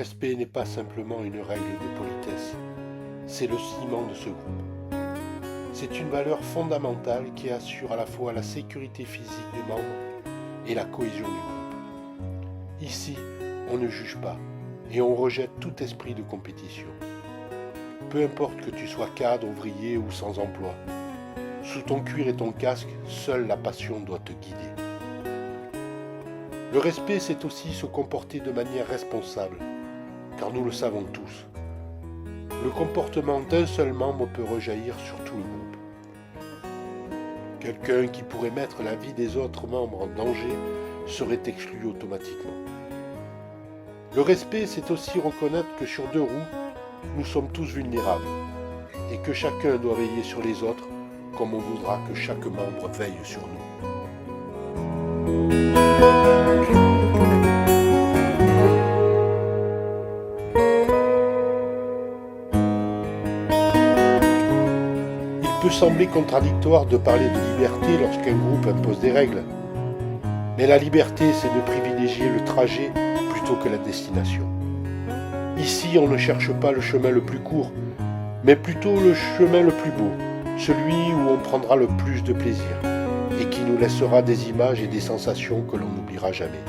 respect n'est pas simplement une règle de politesse, c'est le ciment de ce groupe. C'est une valeur fondamentale qui assure à la fois la sécurité physique des membres et la cohésion du groupe. Ici, on ne juge pas et on rejette tout esprit de compétition. Peu importe que tu sois cadre, ouvrier ou sans emploi, sous ton cuir et ton casque, seule la passion doit te guider. Le respect, c'est aussi se comporter de manière responsable, car nous le savons tous. Le comportement d'un seul membre peut rejaillir sur tout le groupe. Quelqu'un qui pourrait mettre la vie des autres membres en danger serait exclu automatiquement. Le respect, c'est aussi reconnaître que sur deux roues, nous sommes tous vulnérables et que chacun doit veiller sur les autres comme on voudra que chaque membre veille sur nous. Il peut sembler contradictoire de parler de liberté lorsqu'un groupe impose des règles, mais la liberté, c'est de privilégier le trajet plutôt que la destination. Ici, on ne cherche pas le chemin le plus court, mais plutôt le chemin le plus beau, celui où on prendra le plus de plaisir et qui nous laissera des images et des sensations que l'on n'oubliera jamais.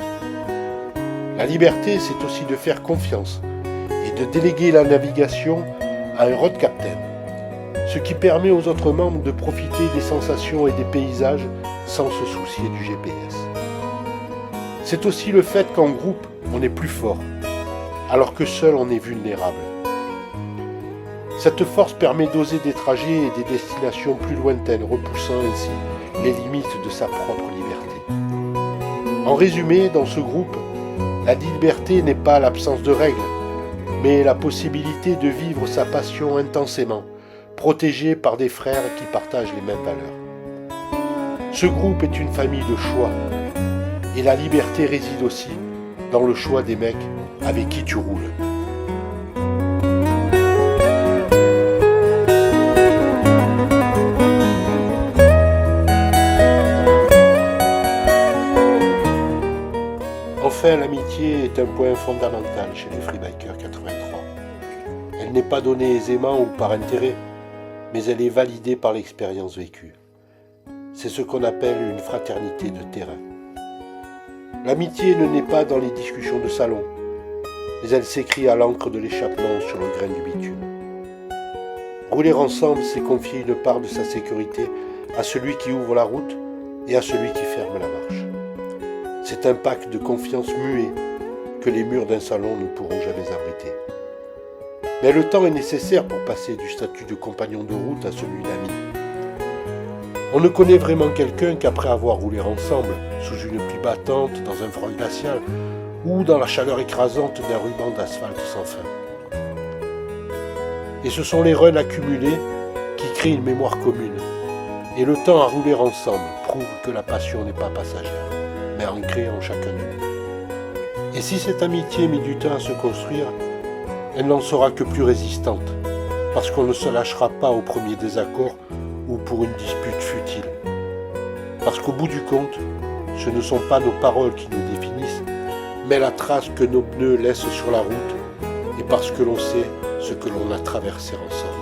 La liberté, c'est aussi de faire confiance et de déléguer la navigation à un road captain, ce qui permet aux autres membres de profiter des sensations et des paysages sans se soucier du GPS. C'est aussi le fait qu'en groupe, on est plus fort, alors que seul on est vulnérable. Cette force permet d'oser des trajets et des destinations plus lointaines, repoussant ainsi les limites de sa propre liberté. En résumé, dans ce groupe, la liberté n'est pas l'absence de règles, mais la possibilité de vivre sa passion intensément, protégé par des frères qui partagent les mêmes valeurs. Ce groupe est une famille de choix, et la liberté réside aussi dans le choix des mecs avec qui tu roules. Enfin, l'amitié est un point fondamental chez les Freebikers 83. Elle n'est pas donnée aisément ou par intérêt, mais elle est validée par l'expérience vécue. C'est ce qu'on appelle une fraternité de terrain. L'amitié ne naît pas dans les discussions de salon, mais elle s'écrit à l'encre de l'échappement sur le grain du bitume. Rouler ensemble, c'est confier une part de sa sécurité à celui qui ouvre la route et à celui qui ferme la marche. C'est un pacte de confiance muet que les murs d'un salon ne pourront jamais abriter. Mais le temps est nécessaire pour passer du statut de compagnon de route à celui d'ami. On ne connaît vraiment quelqu'un qu'après avoir roulé ensemble, sous une pluie battante, dans un froid glacial, ou dans la chaleur écrasante d'un ruban d'asphalte sans fin. Et ce sont les runs accumulés qui créent une mémoire commune. Et le temps à rouler ensemble prouve que la passion n'est pas passagère, mais ancrée en chacun de nous. Et si cette amitié met du temps à se construire, elle n'en sera que plus résistante, parce qu'on ne se lâchera pas au premier désaccord ou pour une dispute futile. Parce qu'au bout du compte, ce ne sont pas nos paroles qui nous définissent, mais la trace que nos pneus laissent sur la route, et parce que l'on sait ce que l'on a traversé ensemble.